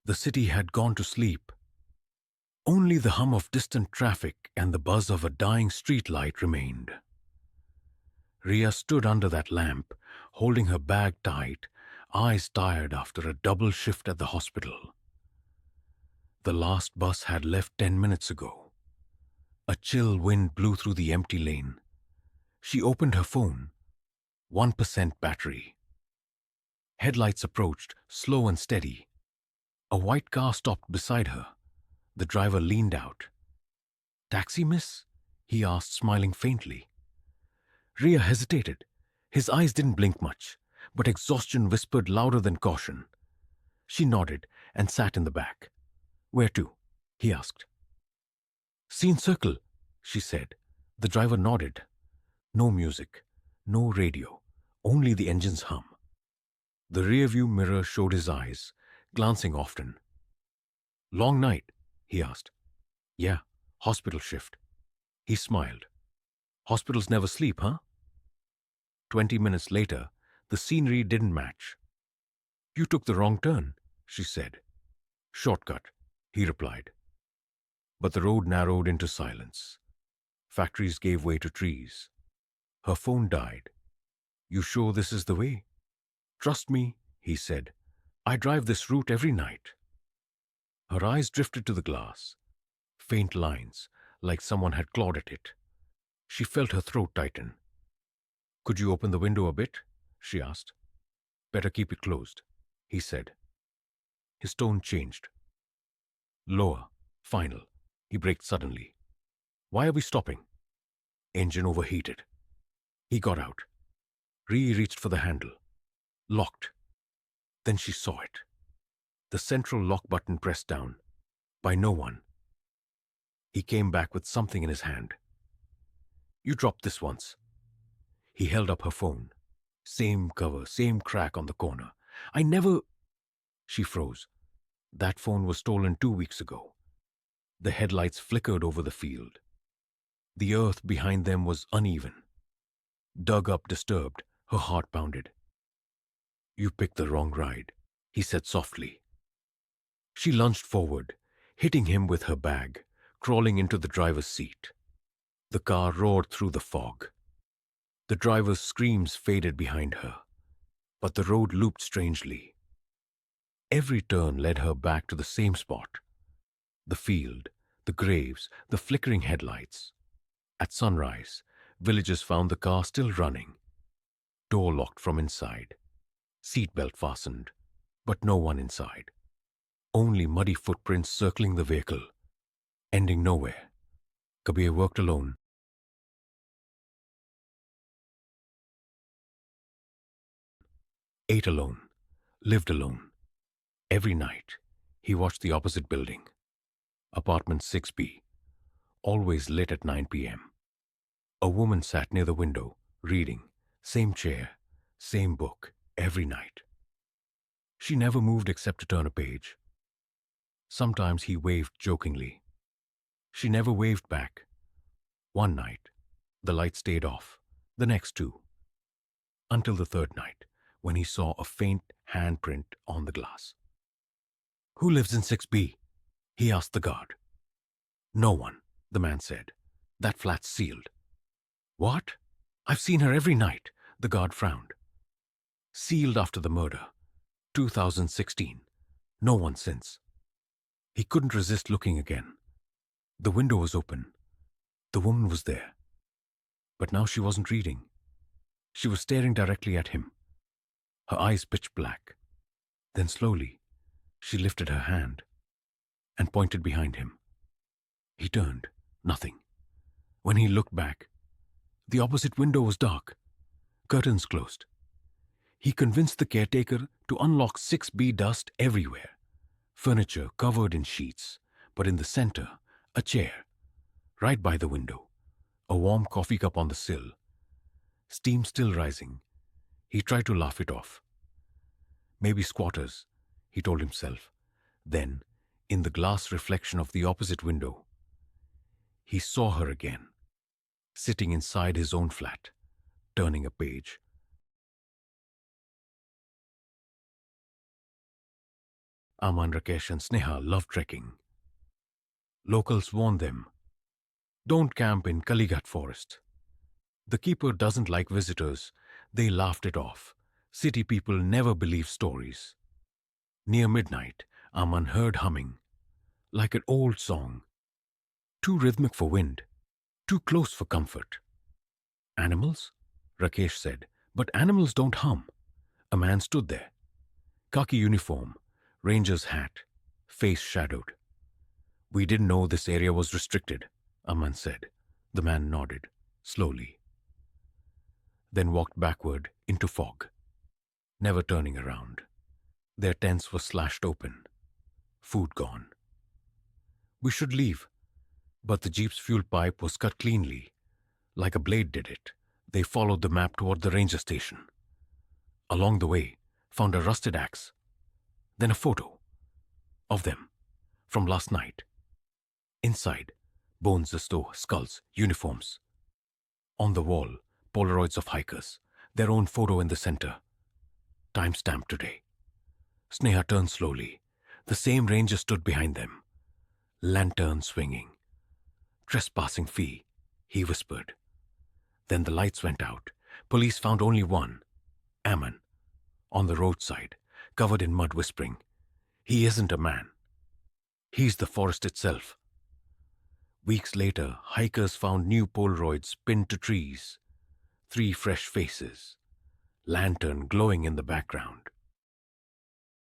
The city had gone to sleep. Only the hum of distant traffic and the buzz of a dying streetlight remained. Ria stood under that lamp, holding her bag tight, eyes tired after a double shift at the hospital. The last bus had left 10 minutes ago. A chill wind blew through the empty lane. She opened her phone. 1% battery. Headlights approached, slow and steady. A white car stopped beside her. The driver leaned out. "Taxi, miss?" he asked, smiling faintly. Ria hesitated. His eyes didn't blink much, but exhaustion whispered louder than caution. She nodded and sat in the back. "Where to?" he asked. "Scene Circle," she said. The driver nodded. No music, no radio, only the engine's hum. The rearview mirror showed his eyes, glancing often. "Long night?" he asked. "Yeah, hospital shift." He smiled. "Hospitals never sleep, huh?" 20 minutes later, the scenery didn't match. "You took the wrong turn," she said. "Shortcut," he replied. But the road narrowed into silence. Factories gave way to trees. Her phone died. "You sure this is the way?" "Trust me," he said. "I drive this route every night." Her eyes drifted to the glass. Faint lines, like someone had clawed at it. She felt her throat tighten. "Could you open the window a bit?" she asked. "Better keep it closed," he said. His tone changed. Lower, final. He braked suddenly. "Why are we stopping?" "Engine overheated." He got out. Ree reached for the handle. Locked. Then she saw it. The central lock button pressed down. By no one. He came back with something in his hand. "You dropped this once." He held up her phone. Same cover, same crack on the corner. "I never—" She froze. That phone was stolen 2 weeks ago. The headlights flickered over the field. The earth behind them was uneven. Dug up, disturbed, her heart pounded. "You picked the wrong ride," he said softly. She lunged forward, hitting him with her bag, crawling into the driver's seat. The car roared through the fog. The driver's screams faded behind her, but the road looped strangely. Every turn led her back to the same spot. The field, the graves, the flickering headlights. At sunrise, villagers found the car still running. Door locked from inside. Seatbelt fastened, but no one inside. Only muddy footprints circling the vehicle, ending nowhere. Kabir worked alone. Ate alone. Lived alone. Every night, he watched the opposite building. Apartment 6B. Always lit at 9 p.m. A woman sat near the window, reading. Same chair, same book, every night. She never moved except to turn a page. Sometimes he waved jokingly. She never waved back. One night, the light stayed off. The next two. Until the third night, when he saw a faint handprint on the glass. "Who lives in 6B? He asked the guard. "No one," the man said. "That flat's sealed." "What? I've seen her every night," the guard frowned. "Sealed after the murder. 2016. No one since." He couldn't resist looking again. The window was open. The woman was there. But now she wasn't reading. She was staring directly at him. Her eyes pitch black. Then slowly, she lifted her hand and pointed behind him. He turned. Nothing. When he looked back, the opposite window was dark. Curtains closed. He convinced the caretaker to unlock 6B. Dust everywhere. Furniture covered in sheets, but in the center, a chair. Right by the window. A warm coffee cup on the sill. Steam still rising. He tried to laugh it off. Maybe squatters, he told himself. Then, in the glass reflection of the opposite window, he saw her again, sitting inside his own flat, turning a page. Aman, Rakesh, and Sneha love trekking. Locals warn them, don't camp in Kalighat forest. The keeper doesn't like visitors. They laughed it off. City people never believe stories. Near midnight, Aman heard humming, like an old song, too rhythmic for wind, too close for comfort. Animals? Rakesh said, but animals don't hum. A man stood there, khaki uniform, ranger's hat, face shadowed. We didn't know this area was restricted, Aman said. The man nodded, slowly, then walked backward into fog, never turning around. Their tents were slashed open, food gone. We should leave, but the jeep's fuel pipe was cut cleanly, like a blade did it. They followed the map toward the ranger station. Along the way, found a rusted axe, then a photo of them from last night. Inside, bones as though skulls, uniforms. On the wall, Polaroids of hikers, their own photo in the center. Timestamp today. Sneha turned slowly. The same ranger stood behind them, lantern swinging. Trespassing fee, he whispered. Then the lights went out. Police found only one, Aman, on the roadside, covered in mud, whispering, he isn't a man. He's the forest itself. Weeks later, hikers found new Polaroids pinned to trees. 3 fresh faces, lantern glowing in the background.